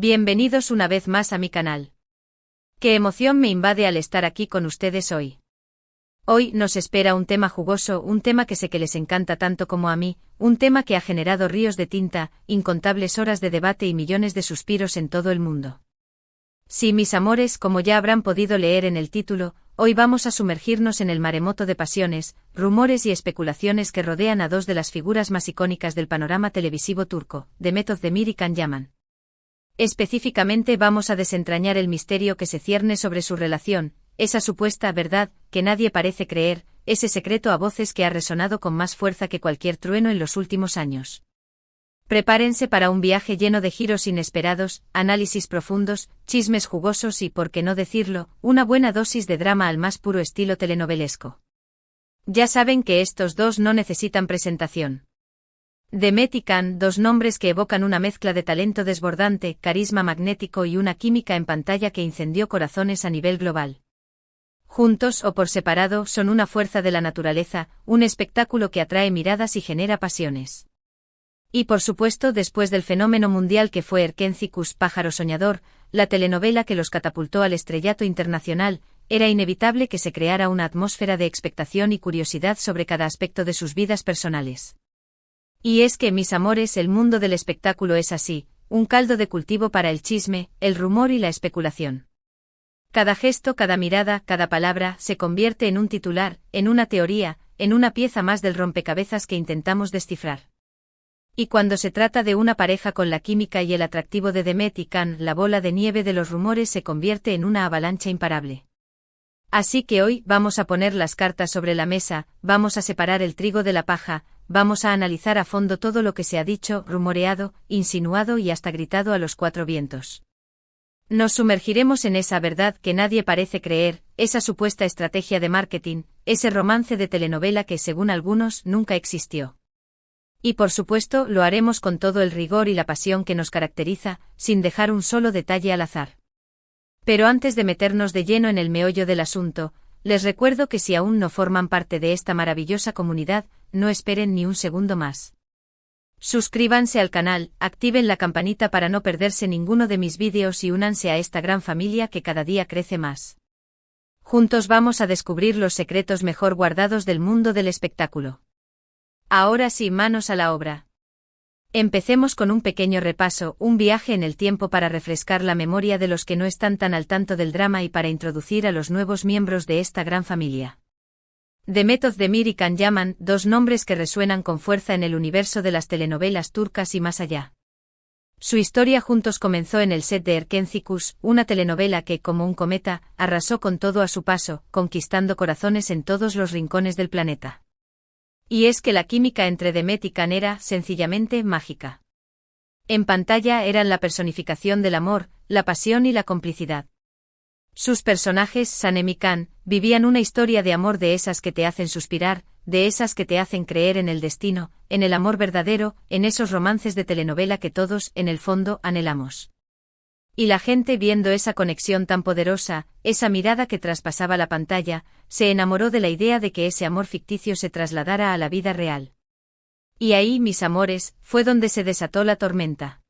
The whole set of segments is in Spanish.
Bienvenidos una vez más a mi canal. Qué emoción me invade al estar aquí con ustedes hoy. Hoy nos espera un tema jugoso, un tema que sé que les encanta tanto como a mí, un tema que ha generado ríos de tinta, incontables horas de debate y millones de suspiros en todo el mundo. Sí, mis amores, como ya habrán podido leer en el título, hoy vamos a sumergirnos en el maremoto de pasiones, rumores y especulaciones que rodean a dos de las figuras más icónicas del panorama televisivo turco, Demet Özdemir y Can Yaman. Específicamente vamos a desentrañar el misterio que se cierne sobre su relación, esa supuesta verdad que nadie parece creer, ese secreto a voces que ha resonado con más fuerza que cualquier trueno en los últimos años. Prepárense para un viaje lleno de giros inesperados, análisis profundos, chismes jugosos y, por qué no decirlo, una buena dosis de drama al más puro estilo telenovelesco. Ya saben que estos dos no necesitan presentación. Demet y Can, dos nombres que evocan una mezcla de talento desbordante, carisma magnético y una química en pantalla que incendió corazones a nivel global. Juntos o por separado son una fuerza de la naturaleza, un espectáculo que atrae miradas y genera pasiones. Y por supuesto, después del fenómeno mundial que fue Erkenci-Kuş, Pájaro Soñador, la telenovela que los catapultó al estrellato internacional, era inevitable que se creara una atmósfera de expectación y curiosidad sobre cada aspecto de sus vidas personales. Y es que, mis amores, el mundo del espectáculo es así, un caldo de cultivo para el chisme, el rumor y la especulación. Cada gesto, cada mirada, cada palabra, se convierte en un titular, en una teoría, en una pieza más del rompecabezas que intentamos descifrar. Y cuando se trata de una pareja con la química y el atractivo de Demet y Can, la bola de nieve de los rumores se convierte en una avalancha imparable. Así que hoy vamos a poner las cartas sobre la mesa, vamos a separar el trigo de la paja, vamos a analizar a fondo todo lo que se ha dicho, rumoreado, insinuado y hasta gritado a los cuatro vientos. Nos sumergiremos en esa verdad que nadie parece creer, esa supuesta estrategia de marketing, ese romance de telenovela que, según algunos, nunca existió. Y por supuesto, lo haremos con todo el rigor y la pasión que nos caracteriza, sin dejar un solo detalle al azar. Pero antes de meternos de lleno en el meollo del asunto, les recuerdo que si aún no forman parte de esta maravillosa comunidad, no esperen ni un segundo más. Suscríbanse al canal, activen la campanita para no perderse ninguno de mis vídeos y únanse a esta gran familia que cada día crece más. Juntos vamos a descubrir los secretos mejor guardados del mundo del espectáculo. Ahora sí, manos a la obra. Empecemos con un pequeño repaso, un viaje en el tiempo para refrescar la memoria de los que no están tan al tanto del drama y para introducir a los nuevos miembros de esta gran familia. Demet Özdemir y Can Yaman, dos nombres que resuenan con fuerza en el universo de las telenovelas turcas y más allá. Su historia juntos comenzó en el set de Erkenci-Kuş, una telenovela que, como un cometa, arrasó con todo a su paso, conquistando corazones en todos los rincones del planeta. Y es que la química entre Demet y Can era, sencillamente, mágica. En pantalla eran la personificación del amor, la pasión y la complicidad. Sus personajes, Sanem y Can, vivían una historia de amor de esas que te hacen suspirar, de esas que te hacen creer en el destino, en el amor verdadero, en esos romances de telenovela que todos, en el fondo, anhelamos. Y la gente, viendo esa conexión tan poderosa, esa mirada que traspasaba la pantalla, se enamoró de la idea de que ese amor ficticio se trasladara a la vida real. Y ahí, mis amores, fue donde se desató la tormenta.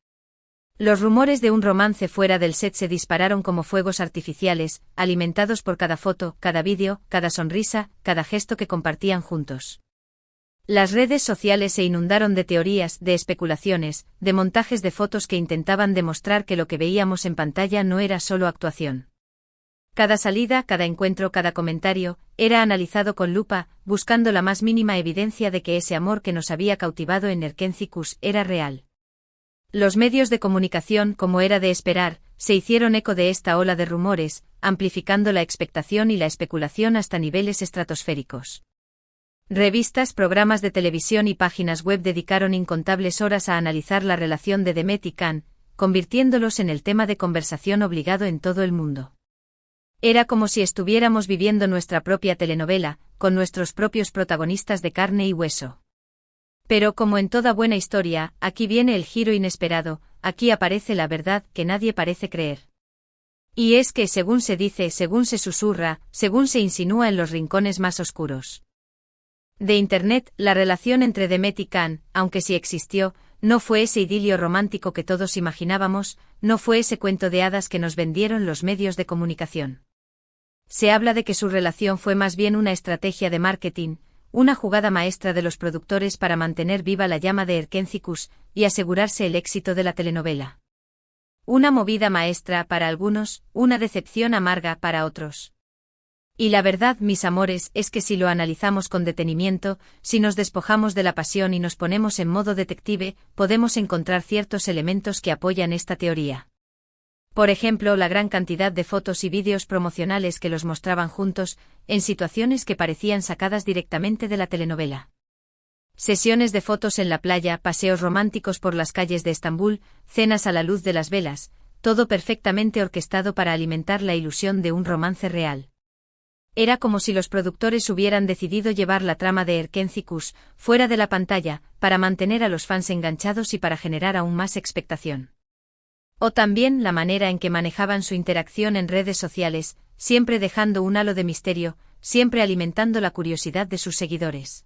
Los rumores de un romance fuera del set se dispararon como fuegos artificiales, alimentados por cada foto, cada vídeo, cada sonrisa, cada gesto que compartían juntos. Las redes sociales se inundaron de teorías, de especulaciones, de montajes de fotos que intentaban demostrar que lo que veíamos en pantalla no era solo actuación. Cada salida, cada encuentro, cada comentario, era analizado con lupa, buscando la más mínima evidencia de que ese amor que nos había cautivado en Erkenci-Kuş era real. Los medios de comunicación, como era de esperar, se hicieron eco de esta ola de rumores, amplificando la expectación y la especulación hasta niveles estratosféricos. Revistas, programas de televisión y páginas web dedicaron incontables horas a analizar la relación de Demet y Can, convirtiéndolos en el tema de conversación obligado en todo el mundo. Era como si estuviéramos viviendo nuestra propia telenovela, con nuestros propios protagonistas de carne y hueso. Pero como en toda buena historia, aquí viene el giro inesperado, aquí aparece la verdad que nadie parece creer. Y es que según se dice, según se susurra, según se insinúa en los rincones más oscuros de Internet, la relación entre Demet y Can, aunque sí existió, no fue ese idilio romántico que todos imaginábamos, no fue ese cuento de hadas que nos vendieron los medios de comunicación. Se habla de que su relación fue más bien una estrategia de marketing, una jugada maestra de los productores para mantener viva la llama de Erkénzicus y asegurarse el éxito de la telenovela. Una movida maestra para algunos, una decepción amarga para otros. Y la verdad, mis amores, es que si lo analizamos con detenimiento, si nos despojamos de la pasión y nos ponemos en modo detective, podemos encontrar ciertos elementos que apoyan esta teoría. Por ejemplo, la gran cantidad de fotos y vídeos promocionales que los mostraban juntos, en situaciones que parecían sacadas directamente de la telenovela. Sesiones de fotos en la playa, paseos románticos por las calles de Estambul, cenas a la luz de las velas, todo perfectamente orquestado para alimentar la ilusión de un romance real. Era como si los productores hubieran decidido llevar la trama de Erkénzicus fuera de la pantalla, para mantener a los fans enganchados y para generar aún más expectación. O también la manera en que manejaban su interacción en redes sociales, siempre dejando un halo de misterio, siempre alimentando la curiosidad de sus seguidores.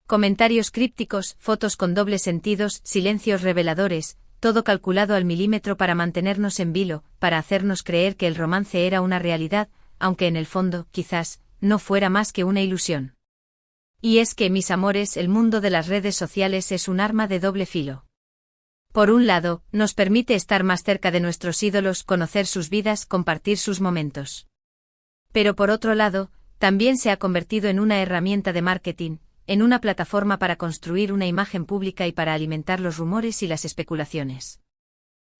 Comentarios crípticos, fotos con dobles sentidos, silencios reveladores, todo calculado al milímetro para mantenernos en vilo, para hacernos creer que el romance era una realidad, aunque en el fondo, quizás, no fuera más que una ilusión. Y es que, mis amores, el mundo de las redes sociales es un arma de doble filo. Por un lado, nos permite estar más cerca de nuestros ídolos, conocer sus vidas, compartir sus momentos. Pero por otro lado, también se ha convertido en una herramienta de marketing, en una plataforma para construir una imagen pública y para alimentar los rumores y las especulaciones.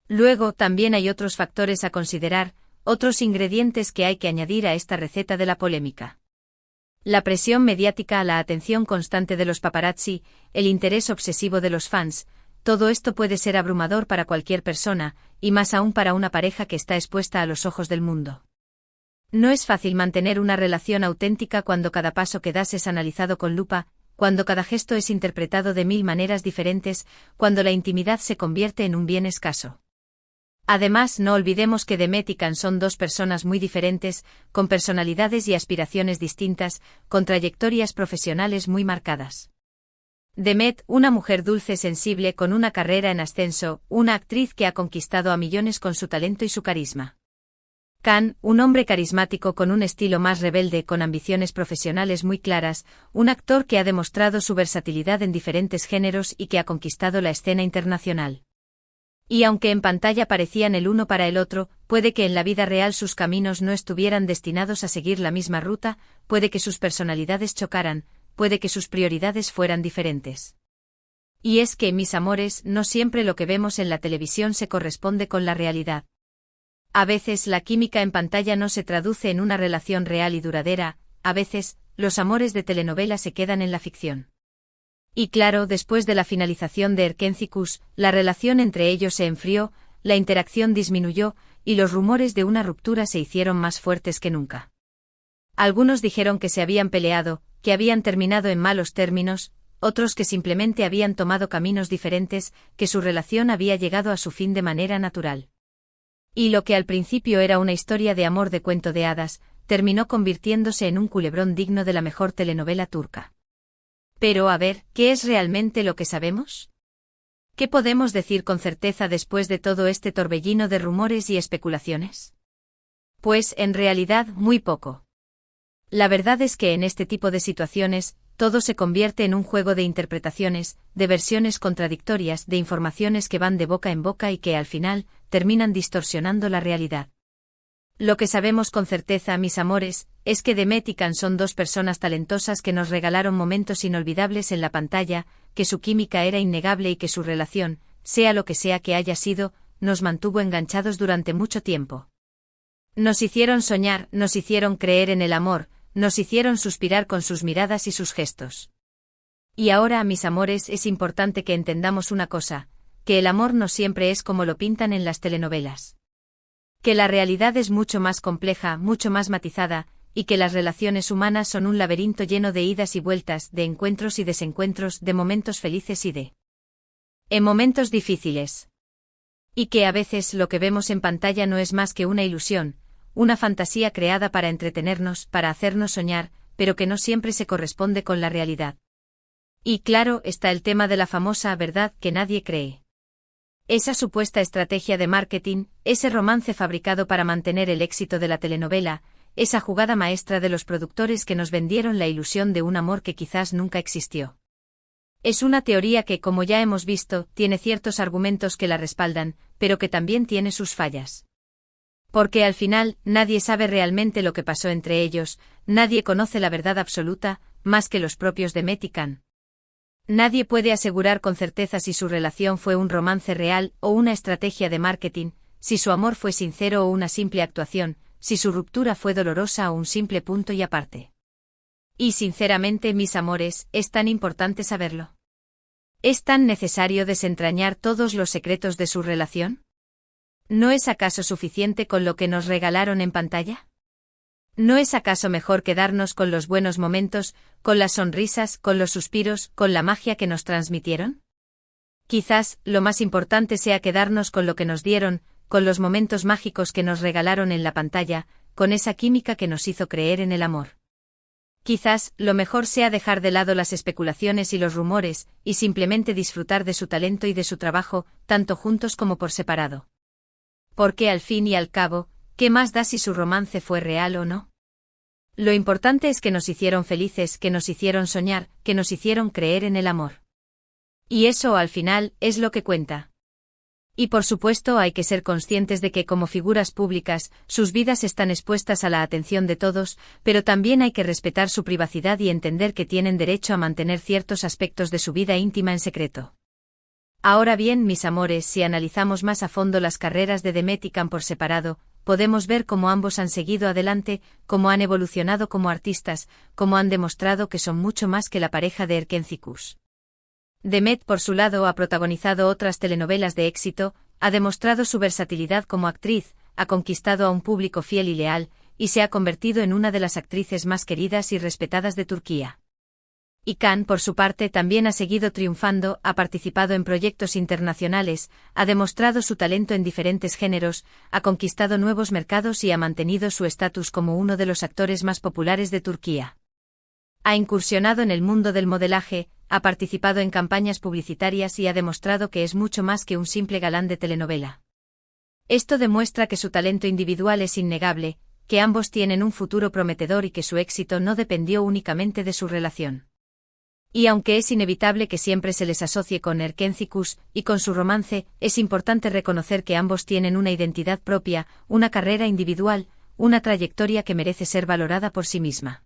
Luego, también hay otros factores a considerar, otros ingredientes que hay que añadir a esta receta de la polémica. La presión mediática, la atención constante de los paparazzi, el interés obsesivo de los fans, todo esto puede ser abrumador para cualquier persona, y más aún para una pareja que está expuesta a los ojos del mundo. No es fácil mantener una relación auténtica cuando cada paso que das es analizado con lupa, cuando cada gesto es interpretado de 1000 maneras diferentes, cuando la intimidad se convierte en un bien escaso. Además, no olvidemos que Demet y Can son dos personas muy diferentes, con personalidades y aspiraciones distintas, con trayectorias profesionales muy marcadas. Demet, una mujer dulce, sensible, con una carrera en ascenso, una actriz que ha conquistado a millones con su talento y su carisma. Can, un hombre carismático con un estilo más rebelde, con ambiciones profesionales muy claras, un actor que ha demostrado su versatilidad en diferentes géneros y que ha conquistado la escena internacional. Y aunque en pantalla parecían el uno para el otro, puede que en la vida real sus caminos no estuvieran destinados a seguir la misma ruta, puede que sus personalidades chocaran, puede que sus prioridades fueran diferentes. Y es que, mis amores, no siempre lo que vemos en la televisión se corresponde con la realidad. A veces la química en pantalla no se traduce en una relación real y duradera, a veces, los amores de telenovela se quedan en la ficción. Y claro, después de la finalización de Erkénzicus, la relación entre ellos se enfrió, la interacción disminuyó, y los rumores de una ruptura se hicieron más fuertes que nunca. Algunos dijeron que se habían peleado, que habían terminado en malos términos, otros que simplemente habían tomado caminos diferentes, que su relación había llegado a su fin de manera natural. Y lo que al principio era una historia de amor de cuento de hadas, terminó convirtiéndose en un culebrón digno de la mejor telenovela turca. Pero a ver, ¿qué es realmente lo que sabemos? ¿Qué podemos decir con certeza después de todo este torbellino de rumores y especulaciones? Pues, en realidad, muy poco. La verdad es que en este tipo de situaciones, todo se convierte en un juego de interpretaciones, de versiones contradictorias, de informaciones que van de boca en boca y que, al final, terminan distorsionando la realidad. Lo que sabemos con certeza, mis amores, es que Demet y Can son dos personas talentosas que nos regalaron momentos inolvidables en la pantalla, que su química era innegable y que su relación, sea lo que sea que haya sido, nos mantuvo enganchados durante mucho tiempo. Nos hicieron soñar, nos hicieron creer en el amor, nos hicieron suspirar con sus miradas y sus gestos. Y ahora, mis amores, es importante que entendamos una cosa, que el amor no siempre es como lo pintan en las telenovelas. Que la realidad es mucho más compleja, mucho más matizada, y que las relaciones humanas son un laberinto lleno de idas y vueltas, de encuentros y desencuentros, de momentos felices y en momentos difíciles. Y que a veces lo que vemos en pantalla no es más que una ilusión, una fantasía creada para entretenernos, para hacernos soñar, pero que no siempre se corresponde con la realidad. Y claro, está el tema de la famosa verdad que nadie cree. Esa supuesta estrategia de marketing, ese romance fabricado para mantener el éxito de la telenovela, esa jugada maestra de los productores que nos vendieron la ilusión de un amor que quizás nunca existió. Es una teoría que, como ya hemos visto, tiene ciertos argumentos que la respaldan, pero que también tiene sus fallas. Porque al final, nadie sabe realmente lo que pasó entre ellos, nadie conoce la verdad absoluta, más que los propios Demet y Can. Nadie puede asegurar con certeza si su relación fue un romance real o una estrategia de marketing, si su amor fue sincero o una simple actuación, si su ruptura fue dolorosa o un simple punto y aparte. Y sinceramente, mis amores, es tan importante saberlo. ¿Es tan necesario desentrañar todos los secretos de su relación? ¿No es acaso suficiente con lo que nos regalaron en pantalla? ¿No es acaso mejor quedarnos con los buenos momentos, con las sonrisas, con los suspiros, con la magia que nos transmitieron? Quizás, lo más importante sea quedarnos con lo que nos dieron, con los momentos mágicos que nos regalaron en la pantalla, con esa química que nos hizo creer en el amor. Quizás, lo mejor sea dejar de lado las especulaciones y los rumores, y simplemente disfrutar de su talento y de su trabajo, tanto juntos como por separado. Porque al fin y al cabo, ¿qué más da si su romance fue real o no? Lo importante es que nos hicieron felices, que nos hicieron soñar, que nos hicieron creer en el amor. Y eso, al final, es lo que cuenta. Y por supuesto hay que ser conscientes de que como figuras públicas, sus vidas están expuestas a la atención de todos, pero también hay que respetar su privacidad y entender que tienen derecho a mantener ciertos aspectos de su vida íntima en secreto. Ahora bien, mis amores, si analizamos más a fondo las carreras de Demet y Can por separado, podemos ver cómo ambos han seguido adelante, cómo han evolucionado como artistas, cómo han demostrado que son mucho más que la pareja de Erkencikus. Demet, por su lado, ha protagonizado otras telenovelas de éxito, ha demostrado su versatilidad como actriz, ha conquistado a un público fiel y leal, y se ha convertido en una de las actrices más queridas y respetadas de Turquía. Y Can, por su parte, también ha seguido triunfando, ha participado en proyectos internacionales, ha demostrado su talento en diferentes géneros, ha conquistado nuevos mercados y ha mantenido su estatus como uno de los actores más populares de Turquía. Ha incursionado en el mundo del modelaje, ha participado en campañas publicitarias y ha demostrado que es mucho más que un simple galán de telenovela. Esto demuestra que su talento individual es innegable, que ambos tienen un futuro prometedor y que su éxito no dependió únicamente de su relación. Y aunque es inevitable que siempre se les asocie con Erkencikus y con su romance, es importante reconocer que ambos tienen una identidad propia, una carrera individual, una trayectoria que merece ser valorada por sí misma.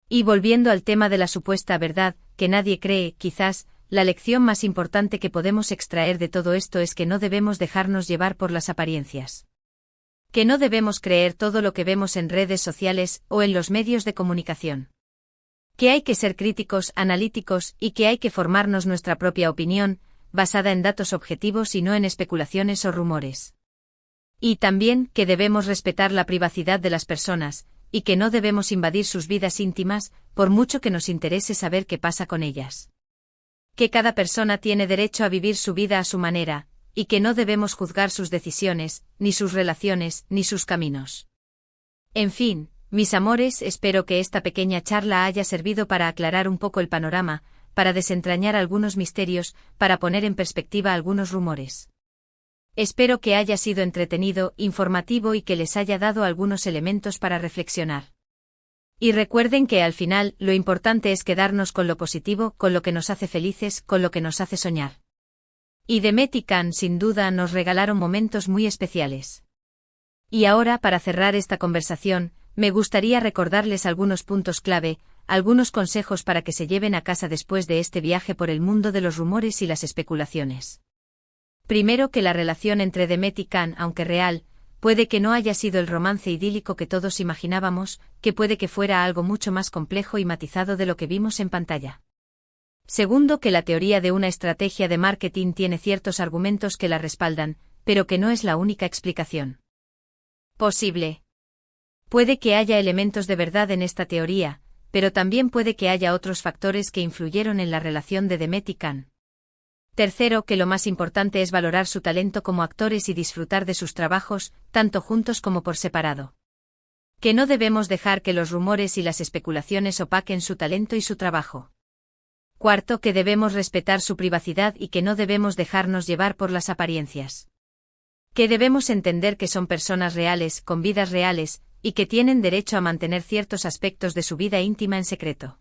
Y volviendo al tema de la supuesta verdad, que nadie cree, quizás, la lección más importante que podemos extraer de todo esto es que no debemos dejarnos llevar por las apariencias. Que no debemos creer todo lo que vemos en redes sociales o en los medios de comunicación. Que hay que ser críticos, analíticos y que hay que formarnos nuestra propia opinión, basada en datos objetivos y no en especulaciones o rumores. Y también que debemos respetar la privacidad de las personas, y que no debemos invadir sus vidas íntimas, por mucho que nos interese saber qué pasa con ellas. Que cada persona tiene derecho a vivir su vida a su manera, y que no debemos juzgar sus decisiones, ni sus relaciones, ni sus caminos. En fin, mis amores, espero que esta pequeña charla haya servido para aclarar un poco el panorama, para desentrañar algunos misterios, para poner en perspectiva algunos rumores. Espero que haya sido entretenido, informativo y que les haya dado algunos elementos para reflexionar. Y recuerden que al final, lo importante es quedarnos con lo positivo, con lo que nos hace felices, con lo que nos hace soñar. Y Demet y Can, sin duda, nos regalaron momentos muy especiales. Y ahora, para cerrar esta conversación, me gustaría recordarles algunos puntos clave, algunos consejos para que se lleven a casa después de este viaje por el mundo de los rumores y las especulaciones. Primero, que la relación entre Demet y Can, aunque real, puede que no haya sido el romance idílico que todos imaginábamos, que puede que fuera algo mucho más complejo y matizado de lo que vimos en pantalla. Segundo, que la teoría de una estrategia de marketing tiene ciertos argumentos que la respaldan, pero que no es la única explicación posible. Puede que haya elementos de verdad en esta teoría, pero también puede que haya otros factores que influyeron en la relación de Demet y Can. Tercero, que lo más importante es valorar su talento como actores y disfrutar de sus trabajos, tanto juntos como por separado. Que no debemos dejar que los rumores y las especulaciones opaquen su talento y su trabajo. Cuarto, que debemos respetar su privacidad y que no debemos dejarnos llevar por las apariencias. Que debemos entender que son personas reales, con vidas reales, y que tienen derecho a mantener ciertos aspectos de su vida íntima en secreto.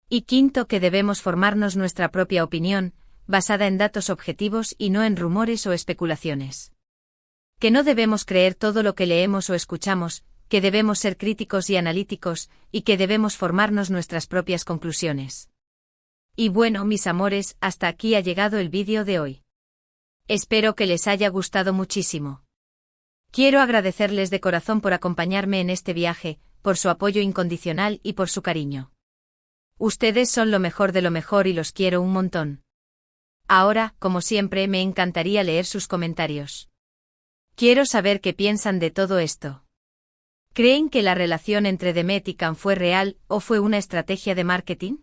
Y quinto, que debemos formarnos nuestra propia opinión, basada en datos objetivos y no en rumores o especulaciones. Que no debemos creer todo lo que leemos o escuchamos, que debemos ser críticos y analíticos, y que debemos formarnos nuestras propias conclusiones. Y bueno, mis amores, hasta aquí ha llegado el vídeo de hoy. Espero que les haya gustado muchísimo. Quiero agradecerles de corazón por acompañarme en este viaje, por su apoyo incondicional y por su cariño. Ustedes son lo mejor de lo mejor y los quiero un montón. Ahora, como siempre, me encantaría leer sus comentarios. Quiero saber qué piensan de todo esto. ¿Creen que la relación entre Demet y Can fue real o fue una estrategia de marketing?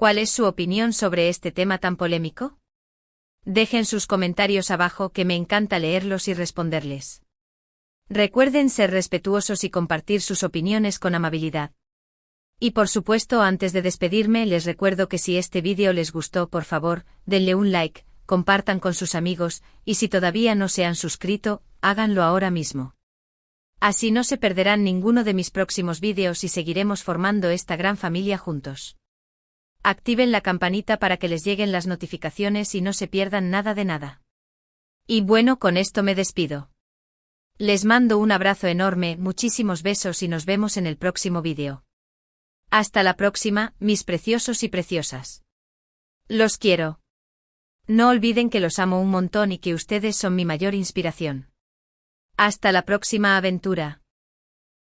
¿Cuál es su opinión sobre este tema tan polémico? Dejen sus comentarios abajo que me encanta leerlos y responderles. Recuerden ser respetuosos y compartir sus opiniones con amabilidad. Y por supuesto, antes de despedirme, les recuerdo que si este vídeo les gustó, por favor, denle un like, compartan con sus amigos, y si todavía no se han suscrito, háganlo ahora mismo. Así no se perderán ninguno de mis próximos vídeos y seguiremos formando esta gran familia juntos. Activen la campanita para que les lleguen las notificaciones y no se pierdan nada de nada. Y bueno, con esto me despido. Les mando un abrazo enorme, muchísimos besos y nos vemos en el próximo vídeo. Hasta la próxima, mis preciosos y preciosas. Los quiero. No olviden que los amo un montón y que ustedes son mi mayor inspiración. Hasta la próxima aventura.